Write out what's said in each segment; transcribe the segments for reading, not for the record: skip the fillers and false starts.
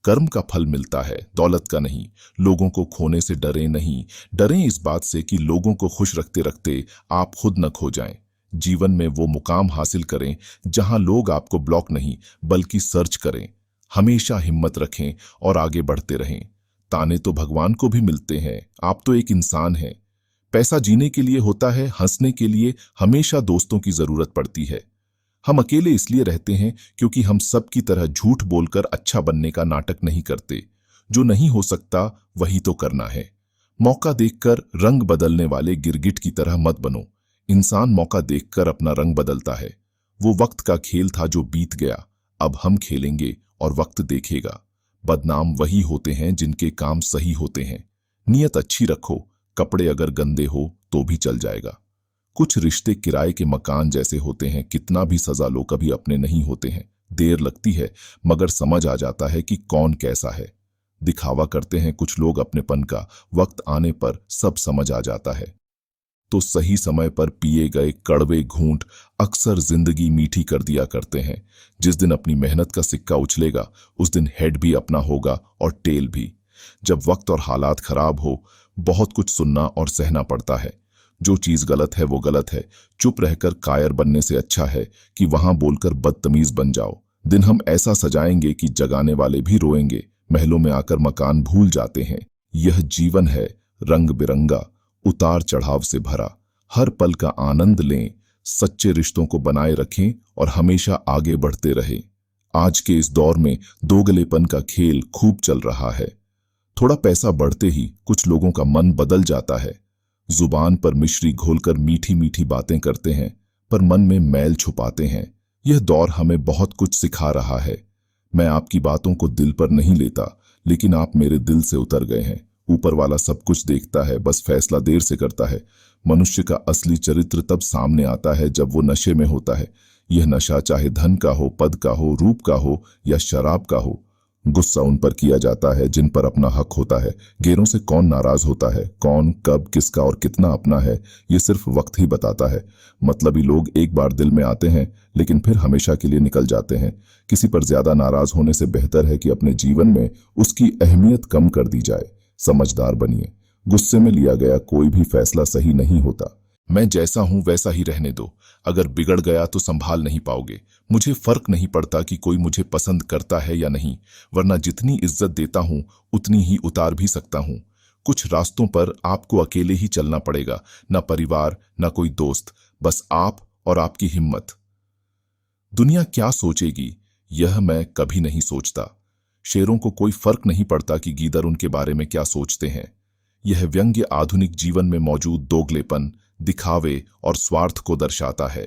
कर्म का फल मिलता है, दौलत का नहीं। लोगों को खोने से डरें नहीं, डरें इस बात से कि लोगों को खुश रखते रखते आप खुद न खो जाएं। जीवन में वो मुकाम हासिल करें जहां लोग आपको ब्लॉक नहीं बल्कि सर्च करें। हमेशा हिम्मत रखें और आगे बढ़ते रहें। ताने तो भगवान को भी मिलते हैं, आप तो एक इंसान हैं। पैसा जीने के लिए होता है, हंसने के लिए हमेशा दोस्तों की जरूरत पड़ती है। हम अकेले इसलिए रहते हैं क्योंकि हम सब की तरह झूठ बोलकर अच्छा बनने का नाटक नहीं करते। जो नहीं हो सकता वही तो करना है। मौका देखकर रंग बदलने वाले गिरगिट की तरह मत बनो। इंसान मौका देखकर अपना रंग बदलता है। वो वक्त का खेल था जो बीत गया, अब हम खेलेंगे और वक्त देखेगा। बदनाम वही होते हैं जिनके काम सही होते हैं। नियत अच्छी रखो, कपड़े अगर गंदे हो तो भी चल जाएगा। कुछ रिश्ते किराए के मकान जैसे होते हैं, कितना भी सजा लो कभी अपने नहीं होते हैं। देर लगती है मगर समझ आ जाता है कि कौन कैसा है। दिखावा करते हैं कुछ लोग अपनेपन का, वक्त आने पर सब समझ आ जाता है। तो सही समय पर पिए गए कड़वे घूंट अक्सर जिंदगी मीठी कर दिया करते हैं। जिस दिन अपनी मेहनत का सिक्का उछलेगा उस दिन हेड भी अपना होगा और टेल भी। जब वक्त और हालात खराब हो, बहुत कुछ सुनना और सहना पड़ता है। जो चीज गलत है वो गलत है। चुप रहकर कायर बनने से अच्छा है कि वहां बोलकर बदतमीज बन जाओ। दिन हम ऐसा सजाएंगे कि जगाने वाले भी रोएंगे। महलों में आकर मकान भूल जाते हैं। यह जीवन है रंग बिरंगा, उतार चढ़ाव से भरा। हर पल का आनंद लें, सच्चे रिश्तों को बनाए रखें और हमेशा आगे बढ़ते रहें। आज के इस दौर में दोगलेपन का खेल खूब चल रहा है। थोड़ा पैसा बढ़ते ही कुछ लोगों का मन बदल जाता है। जुबान पर मिश्री घोलकर मीठी मीठी बातें करते हैं पर मन में मैल छुपाते हैं। यह दौर हमें बहुत कुछ सिखा रहा है। मैं आपकी बातों को दिल पर नहीं लेता, लेकिन आप मेरे दिल से उतर गए हैं। ऊपर वाला सब कुछ देखता है, बस फैसला देर से करता है। मनुष्य का असली चरित्र तब सामने आता है जब वो नशे में होता है। यह नशा चाहे धन का हो, पद का हो, रूप का हो या शराब का हो। गुस्सा उन पर किया जाता है जिन पर अपना हक होता है। गैरों से कौन नाराज होता है, कौन कब किसका और कितना अपना है, ये सिर्फ वक्त ही बताता है। मतलबी लोग एक बार दिल में आते हैं लेकिन फिर हमेशा के लिए निकल जाते हैं। किसी पर ज्यादा नाराज होने से बेहतर है कि अपने जीवन में उसकी अहमियत कम कर दी जाए। समझदार बनिए। गुस्से में लिया गया कोई भी फैसला सही नहीं होता। मैं जैसा हूं वैसा ही रहने दो। अगर बिगड़ गया तो संभाल नहीं पाओगे। मुझे फर्क नहीं पड़ता कि कोई मुझे पसंद करता है या नहीं, वरना जितनी इज्जत देता हूं उतनी ही उतार भी सकता हूं। कुछ रास्तों पर आपको अकेले ही चलना पड़ेगा, ना परिवार ना कोई दोस्त, बस आप और आपकी हिम्मत। दुनिया क्या सोचेगी यह मैं कभी नहीं सोचता। शेरों को कोई फर्क नहीं पड़ता कि गीदड़ उनके बारे में क्या सोचते हैं। यह व्यंग्य आधुनिक जीवन में मौजूद दोगलेपन, दिखावे और स्वार्थ को दर्शाता है।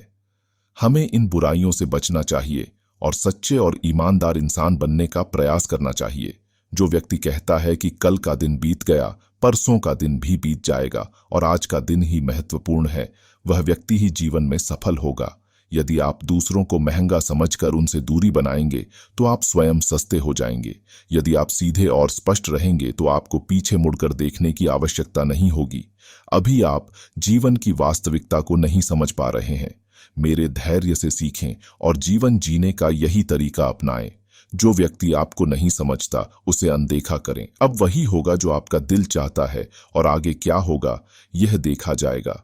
हमें इन बुराइयों से बचना चाहिए और सच्चे और ईमानदार इंसान बनने का प्रयास करना चाहिए। जो व्यक्ति कहता है कि कल का दिन बीत गया, परसों का दिन भी बीत जाएगा और आज का दिन ही महत्वपूर्ण है, वह व्यक्ति ही जीवन में सफल होगा। यदि आप दूसरों को महंगा समझकर उनसे दूरी बनाएंगे तो आप स्वयं सस्ते हो जाएंगे। यदि आप सीधे और स्पष्ट रहेंगे तो आपको पीछे मुड़कर देखने की आवश्यकता नहीं होगी। अभी आप जीवन की वास्तविकता को नहीं समझ पा रहे हैं। मेरे धैर्य से सीखें और जीवन जीने का यही तरीका अपनाएं। जो व्यक्ति आपको नहीं समझता उसे अनदेखा करें। अब वही होगा जो आपका दिल चाहता है और आगे क्या होगा यह देखा जाएगा।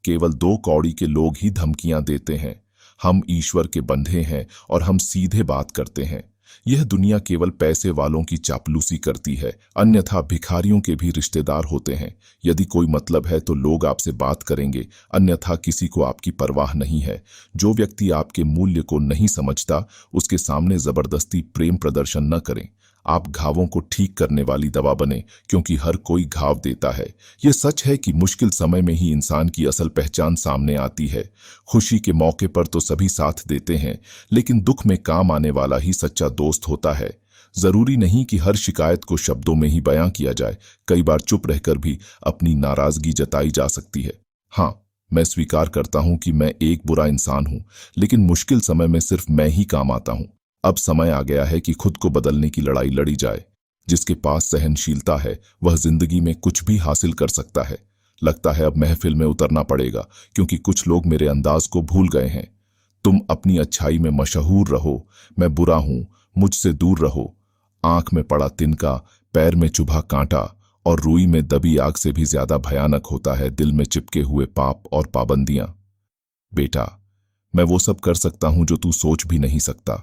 केवल दो कौड़ी के लोग ही धमकियां देते हैं। हम ईश्वर के बंधे हैं और हम सीधे बात करते हैं। यह दुनिया केवल पैसे वालों की चापलूसी करती है, अन्यथा भिखारियों के भी रिश्तेदार होते हैं। यदि कोई मतलब है तो लोग आपसे बात करेंगे, अन्यथा किसी को आपकी परवाह नहीं है। जो व्यक्ति आपके मूल्य को नहीं समझता उसके सामने जबरदस्ती प्रेम प्रदर्शन न करें। आप घावों को ठीक करने वाली दवा बने, क्योंकि हर कोई घाव देता है। यह सच है कि मुश्किल समय में ही इंसान की असल पहचान सामने आती है। खुशी के मौके पर तो सभी साथ देते हैं, लेकिन दुख में काम आने वाला ही सच्चा दोस्त होता है। जरूरी नहीं कि हर शिकायत को शब्दों में ही बयां किया जाए। कई बार चुप रहकर भी अपनी नाराजगी जताई जा सकती है। हाँ, मैं स्वीकार करता हूं कि मैं एक बुरा इंसान हूं, लेकिन मुश्किल समय में सिर्फ मैं ही काम आता हूं। अब समय आ गया है कि खुद को बदलने की लड़ाई लड़ी जाए। जिसके पास सहनशीलता है वह जिंदगी में कुछ भी हासिल कर सकता है। लगता है अब महफिल में उतरना पड़ेगा, क्योंकि कुछ लोग मेरे अंदाज को भूल गए हैं। तुम अपनी अच्छाई में मशहूर रहो, मैं बुरा हूं, मुझसे दूर रहो। आंख में पड़ा तिनका, पैर में चुभा कांटा और रुई में दबी आग से भी ज्यादा भयानक होता है दिल में चिपके हुए पाप और पाबंदियां। बेटा, मैं वो सब कर सकता हूं जो तू सोच भी नहीं सकता।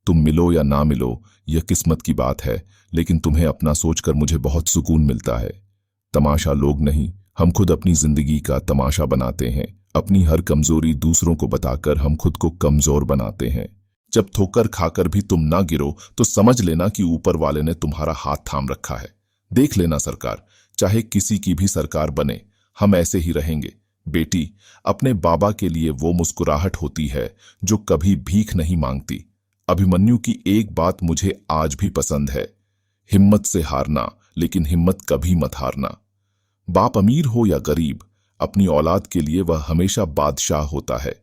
तुम मिलो या ना मिलो, यह किस्मत की बात है, लेकिन तुम्हें अपना सोचकर मुझे बहुत सुकून मिलता है। तमाशा लोग नहीं, हम खुद अपनी जिंदगी का तमाशा बनाते हैं। अपनी हर कमजोरी दूसरों को बताकर हम खुद को कमजोर बनाते हैं। जब ठोकर खाकर भी तुम ना गिरो तो समझ लेना कि ऊपर वाले ने तुम्हारा हाथ थाम रखा है। देख लेना सरकार, चाहे किसी की भी सरकार बने, हम ऐसे ही रहेंगे। बेटी, अपने बाबा के लिए वो मुस्कुराहट होती है जो कभी भीख नहीं मांगती। अभिमन्यु की एक बात मुझे आज भी पसंद है, हिम्मत से हारना, लेकिन हिम्मत कभी मत हारना। बाप अमीर हो या गरीब, अपनी औलाद के लिए वह हमेशा बादशाह होता है।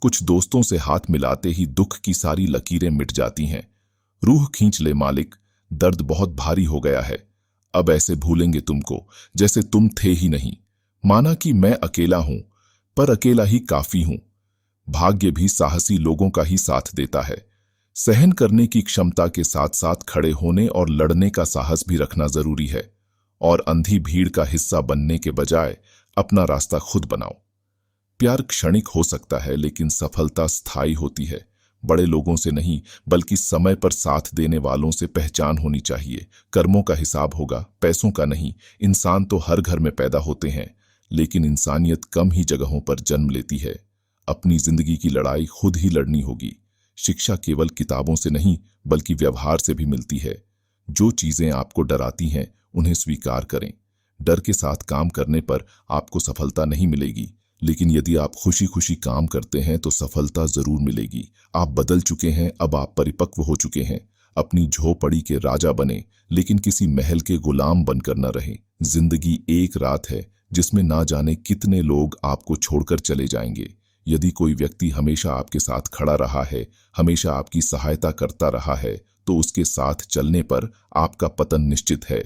कुछ दोस्तों से हाथ मिलाते ही दुख की सारी लकीरें मिट जाती हैं। रूह खींच ले मालिक, दर्द बहुत भारी हो गया है। अब ऐसे भूलेंगे तुमको जैसे तुम थे ही नहीं। माना कि मैं अकेला हूं, पर अकेला ही काफी हूं। भाग्य भी साहसी लोगों का ही साथ देता है। सहन करने की क्षमता के साथ साथ खड़े होने और लड़ने का साहस भी रखना जरूरी है। और अंधी भीड़ का हिस्सा बनने के बजाय अपना रास्ता खुद बनाओ। प्यार क्षणिक हो सकता है, लेकिन सफलता स्थायी होती है। बड़े लोगों से नहीं, बल्कि समय पर साथ देने वालों से पहचान होनी चाहिए। कर्मों का हिसाब होगा, पैसों का नहीं। इंसान तो हर घर में पैदा होते हैं, लेकिन इंसानियत कम ही जगहों पर जन्म लेती है। अपनी जिंदगी की लड़ाई खुद ही लड़नी होगी। शिक्षा केवल किताबों से नहीं, बल्कि व्यवहार से भी मिलती है। जो चीजें आपको डराती हैं, उन्हें स्वीकार करें। डर के साथ काम करने पर आपको सफलता नहीं मिलेगी, लेकिन यदि आप खुशी खुशी काम करते हैं तो सफलता जरूर मिलेगी। आप बदल चुके हैं, अब आप परिपक्व हो चुके हैं। अपनी झोपड़ी के राजा बने, लेकिन किसी महल के गुलाम बनकर न रहें। जिंदगी एक रात है जिसमें ना जाने कितने लोग आपको छोड़कर चले जाएंगे। यदि कोई व्यक्ति हमेशा आपके साथ खड़ा रहा है, हमेशा आपकी सहायता करता रहा है, तो उसके साथ चलने पर आपका पतन निश्चित है।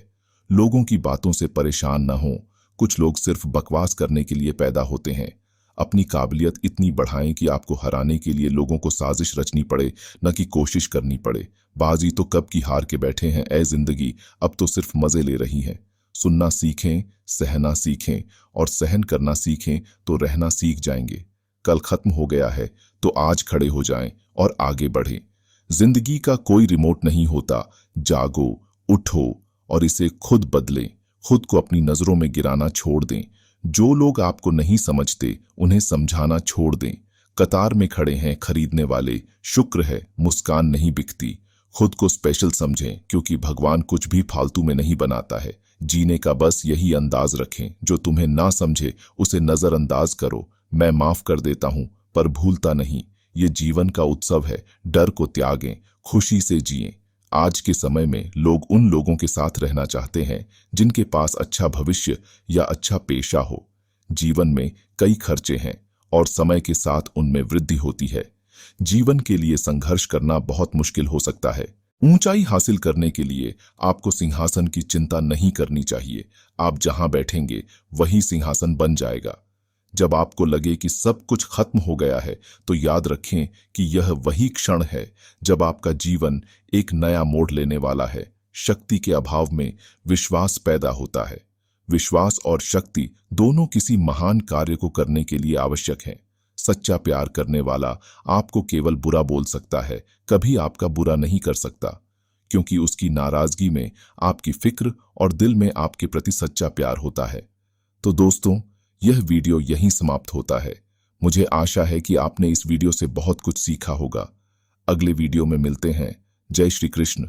लोगों की बातों से परेशान न हो। कुछ लोग सिर्फ बकवास करने के लिए पैदा होते हैं। अपनी काबिलियत इतनी बढ़ाएं कि आपको हराने के लिए लोगों को साजिश रचनी पड़े, न कि कोशिश करनी पड़े। बाजी तो कब की हार के बैठे हैं ऐ जिंदगी, अब तो सिर्फ मजे ले रही हैं। सुनना सीखें, सहना सीखें, और सहन करना सीखें तो रहना सीख जाएंगे। कल खत्म हो गया है तो आज खड़े हो जाएं और आगे बढ़ें। जिंदगी का कोई रिमोट नहीं होता। जागो, उठो और इसे खुद बदलें। खुद को अपनी नजरों में गिराना छोड़ दें। जो लोग आपको नहीं समझते, उन्हें समझाना छोड़ दें। कतार में खड़े हैं खरीदने वाले, शुक्र है मुस्कान नहीं बिकती। खुद को स्पेशल समझें, क्योंकि भगवान कुछ भी फालतू में नहीं बनाता है। जीने का बस यही अंदाज रखें। जो तुम्हें ना समझे उसे नजरअंदाज करो। मैं माफ कर देता हूं, पर भूलता नहीं। ये जीवन का उत्सव है, डर को त्यागें, खुशी से जिएं। आज के समय में लोग उन लोगों के साथ रहना चाहते हैं जिनके पास अच्छा भविष्य या अच्छा पेशा हो। जीवन में कई खर्चे हैं और समय के साथ उनमें वृद्धि होती है। जीवन के लिए संघर्ष करना बहुत मुश्किल हो सकता है। ऊंचाई हासिल करने के लिए आपको सिंहासन की चिंता नहीं करनी चाहिए। आप जहां बैठेंगे वही सिंहासन बन जाएगा। जब आपको लगे कि सब कुछ खत्म हो गया है, तो याद रखें कि यह वही क्षण है जब आपका जीवन एक नया मोड़ लेने वाला है। शक्ति के अभाव में विश्वास पैदा होता है। विश्वास और शक्ति दोनों किसी महान कार्य को करने के लिए आवश्यक हैं। सच्चा प्यार करने वाला आपको केवल बुरा बोल सकता है, कभी आपका बुरा नहीं कर सकता, क्योंकि उसकी नाराजगी में आपकी फिक्र और दिल में आपके प्रति सच्चा प्यार होता है। तो दोस्तों, यह वीडियो यहीं समाप्त होता है। मुझे आशा है कि आपने इस वीडियो से बहुत कुछ सीखा होगा। अगले वीडियो में मिलते हैं। जय श्री कृष्ण।